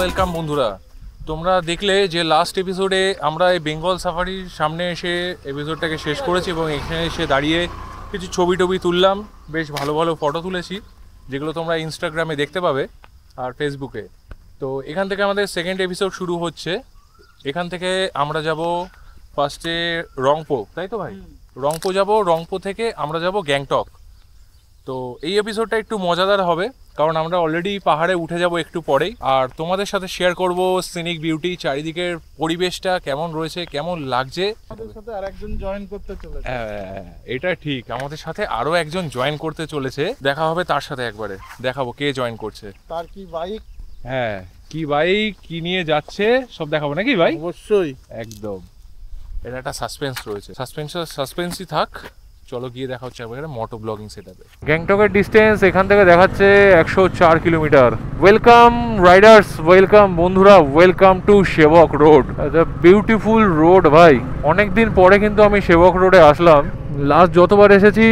Welcome বন্ধুরা। তোমরা দেখলে যে লাস্ট এপিসোডে আমরা এই বেঙ্গল সাফারির সামনে এসে এপিসোডটাকে শেষ করেছি এবং এখানে এসে দাঁড়িয়ে কিছু ছবি টবি তুললাম, বেশ ভালো ভালো ফটো তুলেছি যেগুলো তোমরা ইনস্টাগ্রামে দেখতে পাবে আর ফেসবুকে। তো এখান থেকে আমাদের সেকেন্ড এপিসোড শুরু হচ্ছে। এখান থেকে আমরা যাব ফার্স্টে রংপো, তাই তো ভাই? রংপো যাব, রংপো থেকে আমরা যাব গ্যাংটক। তো এই এপিসোডটা একটু মজাদার হবে কারণ আমরা অলরেডি পাহাড়ে উঠে যাব একটু পরেই, আর তোমাদের সাথে শেয়ার করব সিনিক বিউটি, চারিদিকের পরিবেশটা কেমন রয়েছে, কেমন লাগছে। আমাদের সাথে আরেকজন জয়েন করতে চলেছে। এটা ঠিক, আমাদের সাথে আরো একজন জয়েন করতে চলেছে। দেখা হবে তার সাথে, একবারে দেখাবো কে জয়েন করছে, তার কি বাইক, হ্যাঁ কি বাইক, কি নিয়ে যাচ্ছে সব দেখাবো নাকি ভাই? অবশ্যই, একদম। এটা একটা সাসপেন্স রয়েছে, সাসপেন্সই থাক। চলো গিয়ে দেখা হচ্ছে এবারে মোটো ব্লগিং সেটআপে। গ্যাংটকের ডিস্টেন্স এখান থেকে দেখাচ্ছে 104 কিলোমিটার। ওয়েলকাম রাইডার্স, ওয়েলকাম বন্ধুরা, ওয়েলকাম টু সেবক রোড। বিউটিফুল রোড ভাই। অনেকদিন পরে কিন্তু আমি সেবক রোডে আসলাম। লাস্ট যতবার এসেছি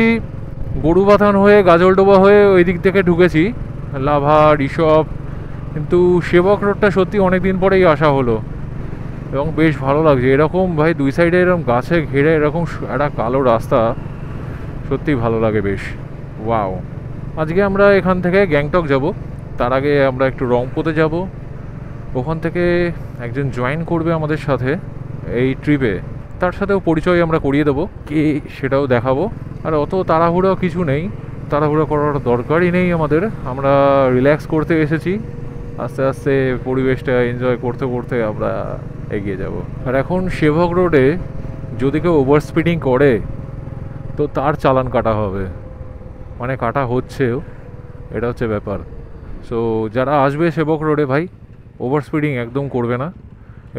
গরুবাথান হয়ে গাজলডোবা হয়ে ওই দিক থেকে ঢুকেছি, লাভা ঋষভ, কিন্তু সেবক রোডটা সত্যি অনেকদিন পরেই আসা হলো এবং বেশ ভালো লাগছে। এরকম ভাই দুই সাইডে এরকম গাছে ঘিরে এরকম একটা কালো রাস্তা, সত্যি ভালো লাগে বেশ। ওয়াও। আজকে আমরা এখান থেকে গ্যাংটক যাব, তার আগে আমরা একটু রংপোতে যাব। ওখান থেকে একজন জয়েন করবে আমাদের সাথে এই ট্রিপে, তার সাথেও পরিচয় আমরা করিয়ে দেবো, কে সেটাও দেখাবো। আর অত তাড়াহুড়ো কিছু নেই, তাড়াহুড়ো করার দরকারই নেই আমাদের। আমরা রিল্যাক্স করতে এসেছি, আস্তে আস্তে পরিবেশটা এনজয় করতে করতে আমরা এগিয়ে যাব। আর এখন সেবক রোডে যদি কেউ ওভার স্পিডিং করে তো তার চালান কাটা হবে, মানে কাটা হচ্ছেও, এটা হচ্ছে ব্যাপার। সো যারা আসবে সেবক রোডে ভাই, ওভার স্পিডিং একদম করবে না,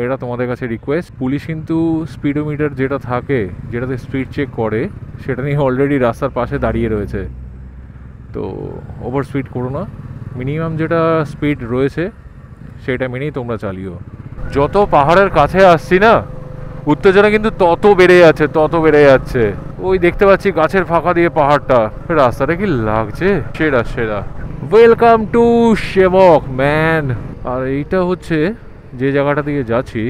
এটা তোমাদের কাছে রিকোয়েস্ট। পুলিশ কিন্তু স্পিডোমিটার যেটা থাকে, যেটাতে স্পিড চেক করে, সেটা নিয়ে অলরেডি রাস্তার পাশে দাঁড়িয়ে রয়েছে। তো ওভার স্পিড করো না, মিনিমাম যেটা স্পিড রয়েছে সেটা মেনেই তোমরা চালিও। যত পাহাড়ের কাছে আসছি না, উত্তেজনা কিন্তু তত বেড়ে যাচ্ছে, তত বেড়ে যাচ্ছে। ওই দেখতে পাচ্ছি গাছের ফাঁকা দিয়ে পাহাড়টা, রাস্তাটা কি লাগছে, সেরা সেরা। ওয়েলকাম টু সেবক ম্যান। আর এইটা হচ্ছে যে জায়গাটা দিয়ে যাচ্ছি,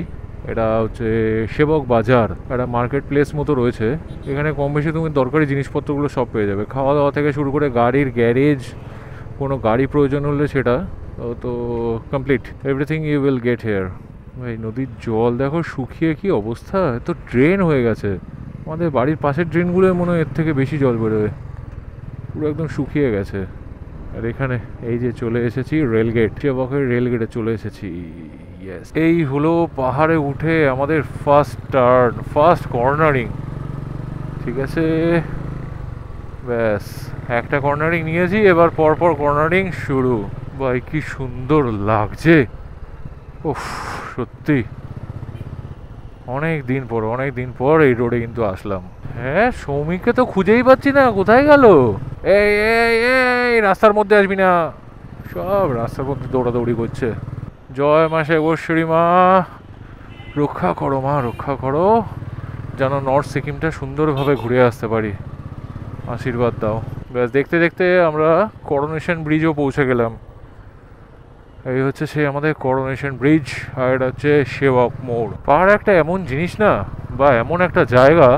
এটা হচ্ছে সেবক বাজার, একটা মার্কেট প্লেস মতো রয়েছে। এখানে কম বেশি তুমি দরকারি জিনিসপত্রগুলো সব পেয়ে যাবে, খাওয়া দাওয়া থেকে শুরু করে গাড়ির গ্যারেজ, কোনো গাড়ি প্রয়োজন হলে সেটা তো complete, everything you will get here. ভাই নদীর জল দেখো শুকিয়ে কি অবস্থা, তো ড্রেন হয়ে গেছে। আমাদের বাড়ির পাশের ড্রেনগুলোর মনে হয় এর থেকে বেশি জল বেরোবে, পুরো একদম শুকিয়ে গেছে। আর এখানে এই যে চলে এসেছি রেলগেট, সেবকের রেলগেটে চলে এসেছি। ইয়েস, এই হলো পাহাড়ে উঠে আমাদের ফার্স্ট টার্ন, ফার্স্ট কর্নারিং। ঠিক আছে, ব্যাস একটা কর্নারিং নিয়েছি, এবার পরপর কর্নারিং শুরু। ভাই কি সুন্দর লাগছে, উফ সত্যি অনেক দিন পর এই রোডে কিন্তু আসলাম। হ্যাঁ সৌমিককে তো খুঁজেই পাচ্ছি না, কোথায় গেল? এই এই এই রাস্তার মধ্যে আসবি না, সব রাস্তার মধ্যে দৌড়াদৌড়ি করছে। জয় মা শেবশ্বরী মা, রক্ষা করো মা, রক্ষা করো, যেন নর্থ সিকিমটা সুন্দরভাবে ঘুরে আসতে পারি, আশীর্বাদ দাও। ব্যাস দেখতে দেখতে আমরা করোনেশন ব্রিজও পৌঁছে গেলাম। এই হচ্ছে সেই আমাদের করোনেশন ব্রিজ, আর এটা হচ্ছে সেবক মোড়। পাহাড় একটা এমন জিনিস না, বা এমন একটা জায়গা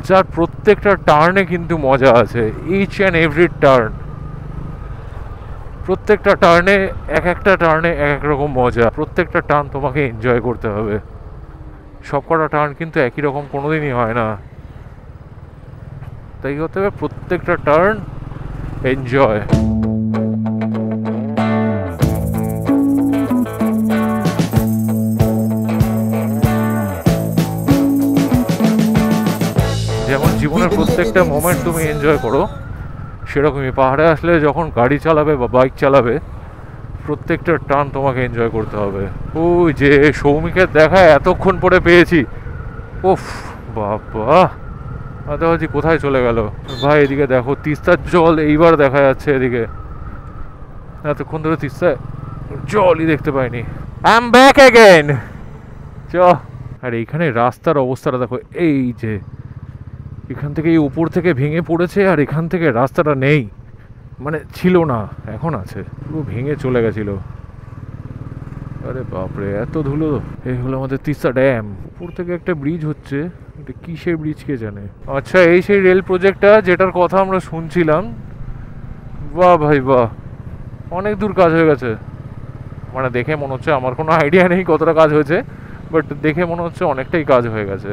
যার প্রত্যেকটা টার্নে কিন্তু মজা আছে। ইচ অ্যান্ড এভরি টার্ন, প্রত্যেকটা টার্নে এক একটা টার্নে এক এক রকম মজা। প্রত্যেকটা টার্ন তোমাকে এনজয় করতে হবে, সব কটা টার্ন কিন্তু একই রকম কোনোদিনই হয় না, তাই হতে হবে প্রত্যেকটা টার্ন এনজয়। যেমন জীবনের প্রত্যেকটা মোমেন্ট তুমি এনজয় করো, সেরকমই পাহাড়ে আসলে যখন গাড়ি চালাবে বা বাইক চালাবে, প্রত্যেকটা টার্ন তোমাকে এনজয় করতে হবে। ওই যে সৌমিকের দেখা এতক্ষণ পরে পেয়েছি, ওফ বাবা, ভাবছি কোথায় চলে গেল ভাই। এদিকে দেখো তিস্তার জল এইবার দেখা যাচ্ছে, এদিকে এতক্ষণ ধরে তিস্তায় জলই দেখতে পাইনি। আই এম ব্যাক অ্যাগেন, চ। আর এইখানে রাস্তার অবস্থাটা দেখো, এই যে এখান থেকে এই উপর থেকে ভেঙে পড়েছে, আর এখান থেকে রাস্তাটা নেই, মানে ছিল না, এখন আছে, পুরো ভেঙে চলে গেছিল। আরে বাপরে, এত ধুলো! এই হলো আমাদের তিস্তা ড্যাম। উপর থেকে একটা ব্রিজ হচ্ছে, এটা কিসের ব্রিজ কে জানে। আচ্ছা, এই সেই রেল প্রজেক্টটা যেটার কথা আমরা শুনছিলাম। বাহ ভাই বাহ, অনেক দূর কাজ হয়ে গেছে। মানে দেখে মনে হচ্ছে, আমার কোনো আইডিয়া নেই কতটা কাজ হয়েছে, বাট দেখে মনে হচ্ছে অনেকটাই কাজ হয়ে গেছে।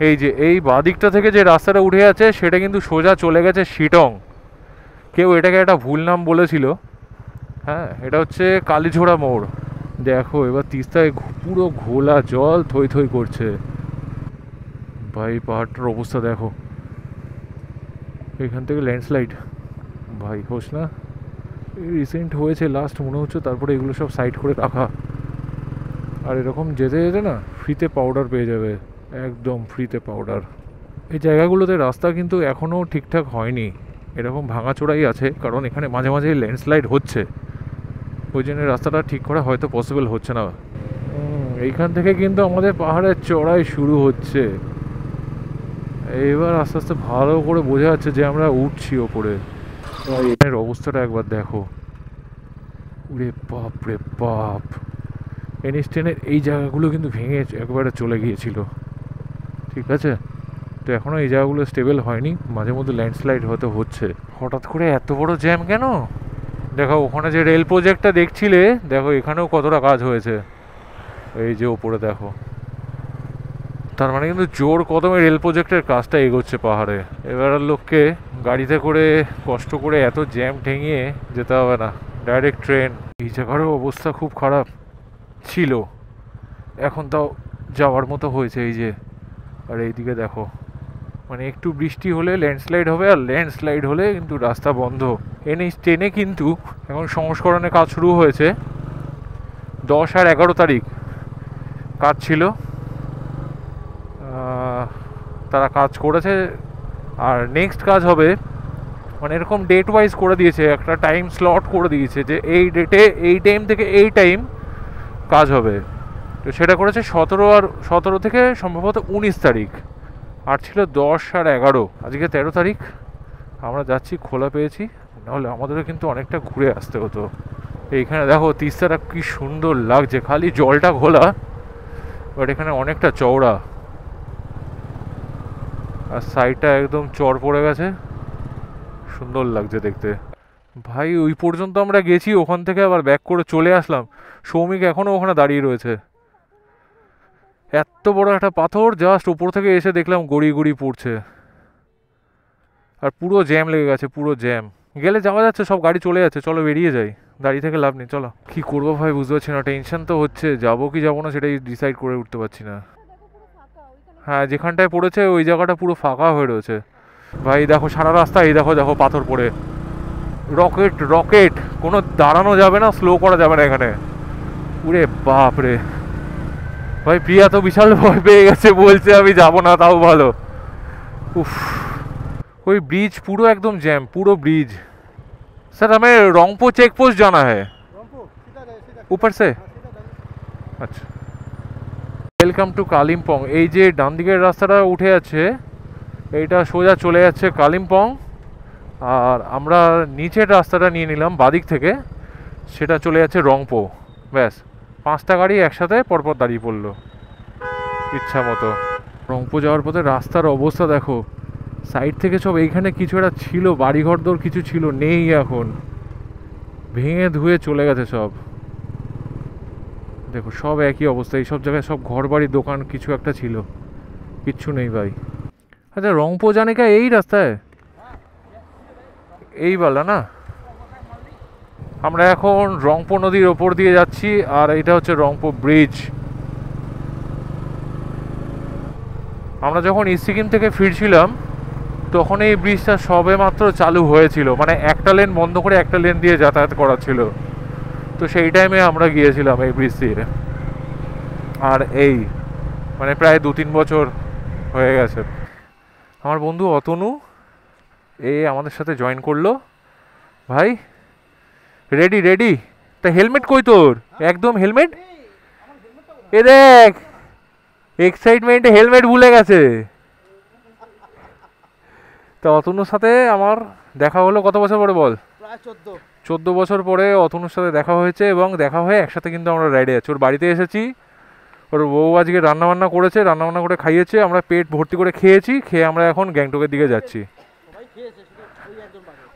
এই যে এই বাদিকটা থেকে যে রাস্তাটা উঠে আছে সেটা কিন্তু সোজা চলে গেছে শিটং। কেউ এটাকে একটা ভুল নাম বলেছিল। হ্যাঁ, এটা হচ্ছে কালীঝোড়া মোড়। দেখো এবার তিস্তায় পুরো ঘোলা জল থই থই করছে। ভাই পাহাড়টার অবস্থা দেখো, এখান থেকে ল্যান্ডস্লাইড। ভাই হোস না, রিসেন্ট হয়েছে লাস্ট মনে হচ্ছে, তারপরে এগুলো সব সাইড করে রাখা। আর এরকম যেতে যেতে না ফ্রিতে পাউডার পেয়ে যাবে, একদম ফ্রিতে পাউডার। এই জায়গাগুলোতে রাস্তা কিন্তু এখনও ঠিকঠাক হয়নি, এরকম ভাঙাচোরাই আছে, কারণ এখানে মাঝে মাঝে ল্যান্ডস্লাইড হচ্ছে, ওই জন্য রাস্তাটা ঠিক করা হয়তো পসিবল হচ্ছে না। এইখান থেকে কিন্তু আমাদের পাহাড়ের চড়াই শুরু হচ্ছে। এবার আস্তে আস্তে ভালো করে বোঝা যাচ্ছে যে আমরা উঠছি ওপরে। এর অবস্থাটা একবার দেখো, উরে বাপ রে বাপ! এনএইচ 10-এর এই জায়গাগুলো কিন্তু ভেঙে একবারে চলে গিয়েছিল, ঠিক আছে? তো এখনও এই জায়গাগুলো স্টেবল হয়নি, মাঝে মধ্যে ল্যান্ডস্লাইড হয়তো হচ্ছে। হঠাৎ করে এত বড় জ্যাম কেন? দেখো ওখানে যে রেল প্রজেক্টটা দেখছিলে, দেখো এখানেও কতটা কাজ হয়েছে। এই যে ওপরে দেখো, তার মানে কিন্তু জোর কদমে রেল প্রজেক্টের কাজটা এগোচ্ছে পাহাড়ে। এবার আর লোককে গাড়িতে করে কষ্ট করে এত জ্যাম ঠেঙিয়ে যেতে হবে না, ডাইরেক্ট ট্রেন। এই জায়গারও অবস্থা খুব খারাপ ছিল, এখন তাও যাওয়ার মতো হয়েছে। এই যে, আর এইদিকে দেখো, মানে একটু বৃষ্টি হলে ল্যান্ডস্লাইড হবে, আর ল্যান্ডস্লাইড হলে কিন্তু রাস্তা বন্ধ। এনএইচ 10-এ কিন্তু এখন সংস্করণের কাজ শুরু হয়েছে। 10 আর 11 তারিখ কাজ ছিল, তারা কাজ করেছে, আর নেক্সট কাজ হবে। মানে এরকম ডেট ওয়াইজ করে দিয়েছে, একটা টাইম স্লট করে দিয়েছে যে এই ডেটে এই টাইম থেকে এই টাইম কাজ হবে। তো সেটা করেছে 17 থেকে সম্ভবত 19 তারিখ, আর ছিল 10 আর 11। আজকে 13 তারিখ, আমরা যাচ্ছি, খোলা পেয়েছি, নাহলে আমাদেরও কিন্তু অনেকটা ঘুরে আসতে হতো। এইখানে দেখো তিস্তাটা কি সুন্দর লাগছে, খালি জলটা ঘোলা, বাট এখানে অনেকটা চওড়া, আর সাইডটা একদম চর পড়ে গেছে, সুন্দর লাগছে দেখতে। ভাই ওই পর্যন্ত আমরা গেছি, ওখান থেকে আবার ব্যাক করে চলে আসলাম। সৌমিক এখনও ওখানে দাঁড়িয়ে রয়েছে। এত বড় একটা পাথর, জাস্ট উপর থেকে এসে দেখলাম গড়িয়ে গড়িয়ে পড়ছে, আর পুরো জ্যাম লেগে গেছে, পুরো জ্যাম। গেলে যাওয়া যাচ্ছে, সব গাড়ি চলে যাচ্ছে, চলো বেরিয়ে যাই, দাঁড়িয়ে থেকে লাভ নেই, চলো। কি করবো ভাই বুঝতে পারছি না, টেনশন তো হচ্ছে, যাবো কি যাবো না সেটাই ডিসাইড করে উঠতে পারছি না। হ্যাঁ, যেখানটায় পড়েছে ওই জায়গাটা পুরো ফাঁকা হয়ে রয়েছে। ভাই দেখো সারা রাস্তা, এই দেখো দেখো পাথর পড়ে, রকেট রকেট, কোনো দাঁড়ানো যাবে না, স্লো করা যাবে না এখানে। উরে বাপ রে ভাই, প্রিয়া তো বিশাল ভয় পেয়ে গেছে, বলছে আমি যাবো না, তাও ভালো। উফ, ওই ব্রিজ পুরো একদম জ্যাম, পুরো ব্রিজ। স্যার हमें रोंगपो चेक पोस्ट जाना है, ऊपर से। আচ্ছা, ওয়েলকাম টু কালিম্পং। এই যে ডান দিকের রাস্তাটা উঠে আছে, এইটা সোজা চলে যাচ্ছে কালিম্পং, আর আমরা নিচের রাস্তাটা নিয়ে নিলাম বাদিক থেকে, সেটা চলে যাচ্ছে রংপো। ব্যাস, 5টা গাড়ি একসাথে পরপর দাঁড়িয়ে পড়লো ইচ্ছা মতো। রংপো যাওয়ার পথে রাস্তার অবস্থা দেখো, সাইড থেকে সব এইখানে কিছু একটা ছিল, বাড়িঘর দর কিছু ছিল, নেই এখন, ভেঙে ধুয়ে চলে গেছে সব। দেখো সব একই অবস্থা, এইসব জায়গায় সব ঘর বাড়ি দোকান কিছু একটা ছিল, কিচ্ছু নেই ভাই। আচ্ছা, রংপো জানে কা এই রাস্তায়, এই বালা না? আমরা এখন রংপো নদীর ওপর দিয়ে যাচ্ছি, আর এটা হচ্ছে রংপো ব্রিজ। আমরা যখন ইস্ট সিকিম থেকে ফিরছিলাম তখন এই ব্রিজটা সবে মাত্র চালু হয়েছিল, মানে একটা লেন বন্ধ করে একটা লেন দিয়ে যাতায়াত করা ছিল। তো সেই টাইমে আমরা গিয়েছিলাম এই ব্রিজ দিয়ে, আর এই মানে প্রায় 2-3 বছর হয়ে গেছে। আমার বন্ধু অতনু এ আমাদের সাথে জয়েন করলো। ভাই রেডি রেডি? তা হেলমেট কই তোর? একদম হেলমেট, এ দেখ এক্সাইটমেন্টে হেলমেট ভুলে গেছে। তা অতনুর সাথে আমার দেখা হলো কত বছর পরে বল? প্রায় 14। 14 বছর পরে অতনুর সাথে দেখা হয়েছে এবং দেখা হয়ে একসাথে কিন্তু আমরা রাইডে যাচ্ছি। ওর বাড়িতে এসেছি, ওর বউ আজকে রান্নাবান্না করেছে, রান্নাবান্না করে খাইয়েছে, আমরা পেট ভর্তি করে খেয়েছি, খেয়ে আমরা এখন গ্যাংটকের দিকে যাচ্ছি।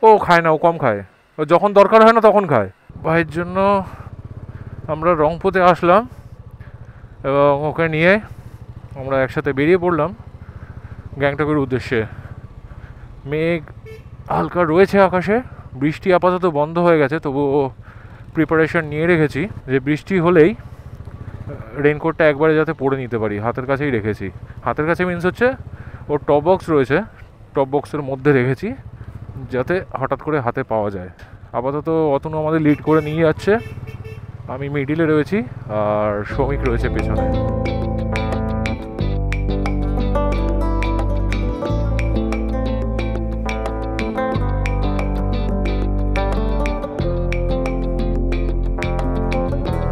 ও খায় না, ও কম খায়, ও যখন দরকার হয় না তখন খায়। ভাইয়ের জন্য আমরা রংপুরে আসলাম এবং ওকে নিয়ে আমরা একসাথে বেরিয়ে পড়লাম গ্যাংটকের উদ্দেশ্যে। মেঘ হালকা রয়েছে আকাশে, বৃষ্টি আপাতত বন্ধ হয়ে গেছে, তবুও প্রিপারেশন নিয়ে রেখেছি যে বৃষ্টি হলেই রেইনকোটটা একবারে যাতে পরে নিতে পারি, হাতের কাছেই রেখেছি। হাতের কাছে মিন্স হচ্ছে ওর টপ বক্স রয়েছে, টপ বক্সের মধ্যে রেখেছি যাতে হঠাৎ করে হাতে পাওয়া যায়। আপাতত অতনু আমাদের লিড করে নিয়ে যাচ্ছে, আমি মিডিলে রয়েছি আর শ্রমিক রয়েছে পেছনে।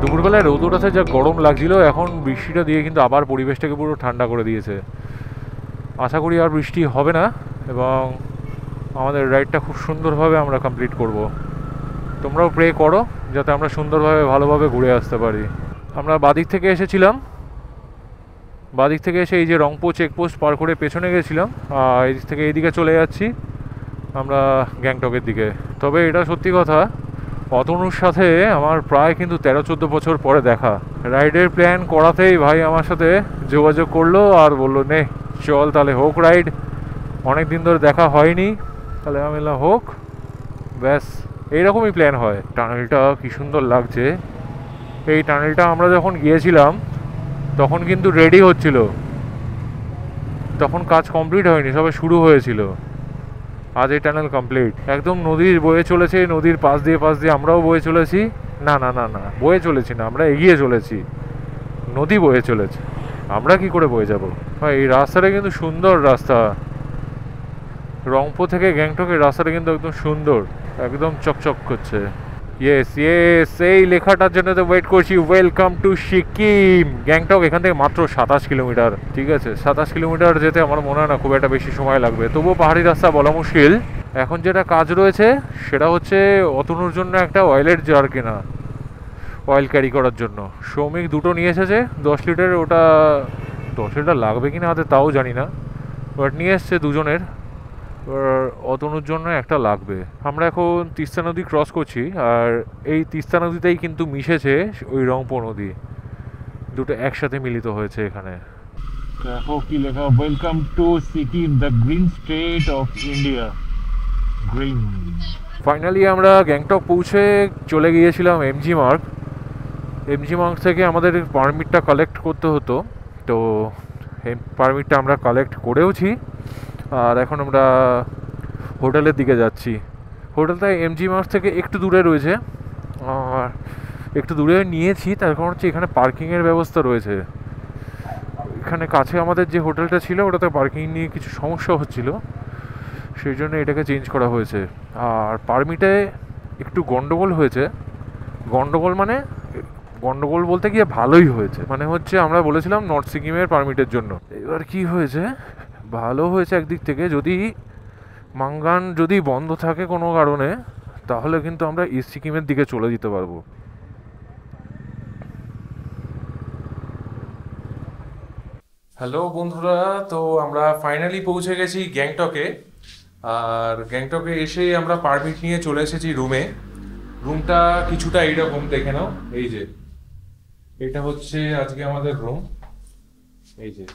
দুপুরবেলায় রোদ ওঠাতে যা গরম লাগছিল, এখন বৃষ্টিটা দিয়ে কিন্তু আবার পরিবেশটাকে পুরো ঠান্ডা করে দিয়েছে। আশা করি আর বৃষ্টি হবে না এবং আমাদের রাইডটা খুব সুন্দরভাবে আমরা কমপ্লিট করব। তোমরাও প্রে করো যাতে আমরা সুন্দরভাবে ভালোভাবে ঘুরে আসতে পারি। আমরা বাদিক থেকে এসেছিলাম, বাদিক থেকে এসে এই যে রংপো চেকপোস্ট পার করে পেছনে গেছিলাম, এই থেকে এইদিকে চলে যাচ্ছি আমরা গ্যাংটকের দিকে। তবে এটা সত্যি কথা, অতনুর সাথে আমার প্রায় কিন্তু 13-14 বছর পরে দেখা। রাইডের প্ল্যান করাতেই ভাই আমার সাথে যোগাযোগ করলো আর বললো নে চল তাহলে হোক রাইড, অনেক দিন ধরে দেখা হয়নি, তাহলে আমি বললাম হোক। ব্যাস এইরকমই প্ল্যান হয়। টানেলটা কি সুন্দর লাগছে। এই টানেলটা আমরা যখন গিয়েছিলাম তখন কিন্তু রেডি হচ্ছিল, তখন কাজ কমপ্লিট হয়নি, সবে শুরু হয়েছিল। আজ এই টানেল কমপ্লিট, একদম নদীর বয়ে চলেছে, নদীর পাশ দিয়ে আমরাও বয়ে চলেছি। না না না না, বয়ে চলেছি না, আমরা এগিয়ে চলেছি, নদী বয়ে চলেছে, আমরা কি করে বয়ে যাব। ভাই এই রাস্তাটা কিন্তু সুন্দর রাস্তা, রংপো থেকে গ্যাংটকের রাস্তাটা কিন্তু একদম সুন্দর, একদম চকচক করছে। ইয়েস ইয়েস, এই লেখাটার জন্য তো ওয়েট করছি। Welcome to Sikkim. গ্যাংটক এখান থেকে মাত্র 27 কিলোমিটার, ঠিক আছে। 27 কিলোমিটার যেতে আমার মনে হয় না খুব একটা বেশি সময় লাগবে, তবুও পাহাড়ি রাস্তা বলা মুশকিল। এখন যেটা কাজ রয়েছে সেটা হচ্ছে অতনুর জন্য একটা অয়েলের জার কেনা, অয়েল ক্যারি করার জন্য। শ্রমিক দুটো নিয়ে এসেছে 10 লিটার, ওটা 10 লিটার লাগবে কিনা হাতে তাও জানি না, বাট নিয়ে এসছে দুজনের। অতনুর জন্য একটা লাগবে। আমরা এখন তিস্তা নদী ক্রস করছি আর এই তিস্তা নদীতেই কিন্তু মিশেছে ওই রংপো নদী, দুটো একসাথে মিলিত হয়েছে এখানে। দেখো কি লেখা, welcome to Sikkim, the green state of India. Green. Finally আমরা গ্যাংটক পৌঁছে চলে গিয়েছিলাম এমজি মার্গ। এমজি মার্গ থেকে আমাদের পারমিটটা কালেক্ট করতে হতো, তো পারমিটটা আমরা কালেক্ট করেওছি আর এখন আমরা হোটেলের দিকে যাচ্ছি। হোটেলটা এমজি মার্গ থেকে একটু দূরে রয়েছে আর একটু দূরে নিয়েছি তার কারণ হচ্ছে এখানে পার্কিংয়ের ব্যবস্থা রয়েছে। এখানে কাছে আমাদের যে হোটেলটা ছিল ওটাতে পার্কিং নিয়ে কিছু সমস্যা হচ্ছিল, সেই জন্য এটাকে চেঞ্জ করা হয়েছে। আর পারমিটে একটু গন্ডগোল হয়েছে, গন্ডগোল মানে গন্ডগোল বলতে গিয়ে ভালোই হয়েছে, মানে হচ্ছে আমরা বলেছিলাম নর্থ সিকিমের পারমিটের জন্য, এবার কি হয়েছে ভালো হয়েছে একদিক থেকে। যদি মাঙ্গান যদি বন্ধ থাকে কোনো কারণে তাহলে কিন্তু আমরা ইস্ট সিকিমের দিকে চলে যেতে পারবো। হ্যালো বন্ধুরা, তো আমরা ফাইনালি পৌঁছে গেছি গ্যাংটকে। আর গ্যাংটকে এসে আমরা পারমিট নিয়ে চলে এসেছি রুমে। রুমটা কিছুটা এইরকম, দেখে নাও। এই যে এটা হচ্ছে আজকে আমাদের রুম, এই যে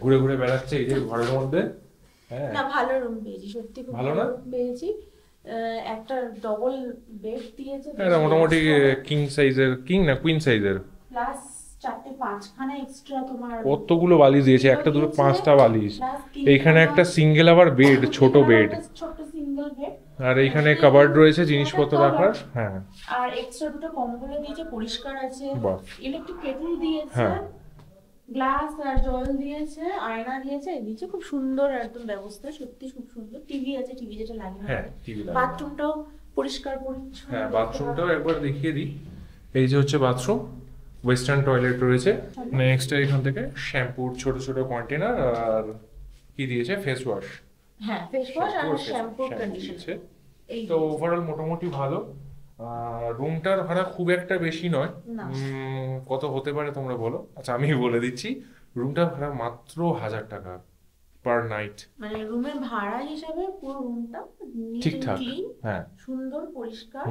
ঘুরে ঘুরে বেড়াচ্ছে এই যে ঘরের মধ্যে। হ্যাঁ না, ভালো রুম পেয়েছি, সত্যি খুব ভালো না পেয়েছি। একটা ডবল বেড দিয়েছে, এটা মোটামুটি কিং সাইজের, কিং না কুইন সাইজের, প্লাস 4-5খানা এক্সট্রা তোমার কতগুলো বালিশ দিয়েছে, একটা দুটো 5টা বালিশ। এইখানে একটা সিঙ্গেল আবার বেড, ছোট বেড, ছোট সিঙ্গেল বেড। আর এইখানে কাবার্ড রয়েছে জিনিসপত্র রাখার। হ্যাঁ, আর এক্সট্রা দুটো কম্বল দিয়েছে, পরিষ্কার আছে। বাহ। ইলেকট্রিক কেটল দিয়েছে, হ্যাঁ। গ্লাস আর জল দিয়েছে, আয়না দিয়েছে, নিচে খুব সুন্দর একদম ব্যবস্থা, সত্যি খুব সুন্দর। টিভি আছে, টিভি যেটা লাগে না। হ্যাঁ টিভি লাগে। বাথরুমটাও পরিষ্কার পরিচ্ছন্ন। হ্যাঁ বাথরুমটাও একবার দেখিয়ে দিই। এই যে হচ্ছে বাথরুম, ওয়েস্টার্ন টয়লেট রয়েছে। নেক্সট এখান থেকে শ্যাম্পুর ছোট ছোট কন্টেনার আর কি দিয়েছে, ফেস ওয়াশ। হ্যাঁ, ফেস ওয়াশ আর শ্যাম্পু কন্ডিশনার। এই তো ওভারঅল মোটামুটি ভালো। রুমটার ভাড়া খুব একটা বেশি নয়। না। কত হতে পারে তোমরা বলো? আচ্ছা আমি বলে দিচ্ছি, রুমটার ভাড়া মাত্র 1000 টাকা পার নাইট। মানে রুমের ভাড়া হিসাবে পুরো রুমটা ঠিকঠাক, ক্লিন, হ্যাঁ সুন্দর, পরিষ্কার,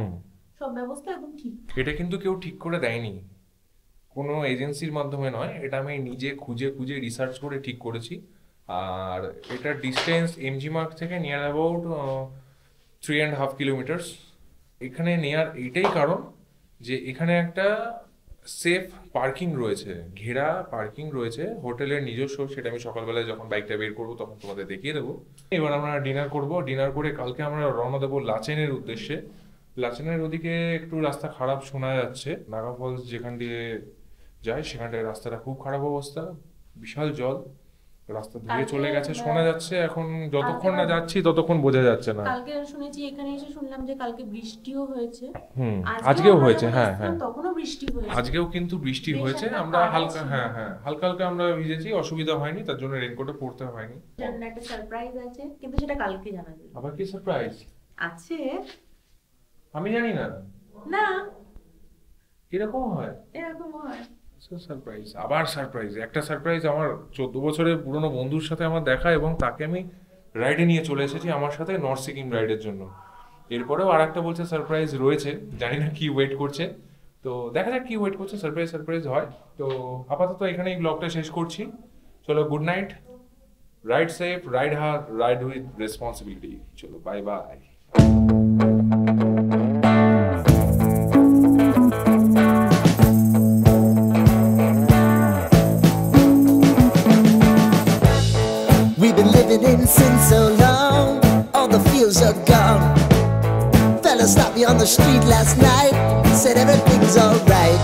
সব ব্যবস্থা একদম ঠিক। এটা কিন্তু কেউ ঠিক করে দেয়নি, কোনো এজেন্সির মাধ্যমে নয়, এটা আমি নিজে খুঁজে খুঁজে রিসার্চ করে ঠিক করেছি। আর এটার ডিস্টেন্স এমজি মার্গ থেকে নিয়ার অ্যাবাউট 3.5 কিলোমিটার্স। এখানে নেয়ার এইটাই কারণ যে এখানে একটা সেফ পার্কিং রয়েছে, ঘেরা পার্কিং রয়েছে হোটেলের নিজস্ব, সেটা আমি সকালবেলায় যখন বাইকটা বের করবো তখন তোমাদের দেখিয়ে দেবো। এবার আমরা ডিনার করব, ডিনার করে কালকে আমরা রওনা দেবো লাচেনের উদ্দেশ্যে। লাচেনের ওদিকে একটু রাস্তা খারাপ শোনা যাচ্ছে, নাগা ফলস যেখান দিয়ে যায় সেখানটায় রাস্তাটা খুব খারাপ অবস্থা, বিশাল জল, রাস্তা ধুয়ে চলে গেছে শোনা যাচ্ছে। এখন যতক্ষণ না যাচ্ছি ততক্ষণ বোঝা যাচ্ছে না। কালকে শুনেছি, এখানে এসে শুনলাম যে কালকে বৃষ্টিও হয়েছে। আজকেও হয়েছে, হ্যাঁ হ্যাঁ তখনও বৃষ্টি হয়েছে, আজকেও কিন্তু বৃষ্টি হয়েছে। আমরা হালকা হালকা হালকা আমরা ভিজেছি, অসুবিধা হয়নি, তার জন্য রেইনকোটও পরতে হয়নি। একটা সারপ্রাইজ আছে, কিন্তু সেটা কালকে জানা যাবে। আবার কি সারপ্রাইজ আছে? আমি জানি না। না, এরকম হয়? এরকম হয়। সারপ্রাইজ, আবার সারপ্রাইজ। একটা সারপ্রাইজ আমার 14 বছরের পুরনো বন্ধুর সাথে আমার দেখা, এবং তাকে আমি রাইডে নিয়ে চলে এসেছি আমার সাথে নর্থ সিকিম রাইডের জন্য। এরপরেও আর একটা বলছে সারপ্রাইজ রয়েছে, জানি না কি ওয়েট করছে, তো দেখা যাক কি ওয়েট করছে, সারপ্রাইজ হয়। তো আপাতত এখানে এই ব্লগটা শেষ করছি। চলো, good night, ride safe, ride hard, ride with responsibility. চলো, bye bye. We've been living in sin so long, all the feels are gone. Fella stopped me on the street last night, said everything's alright.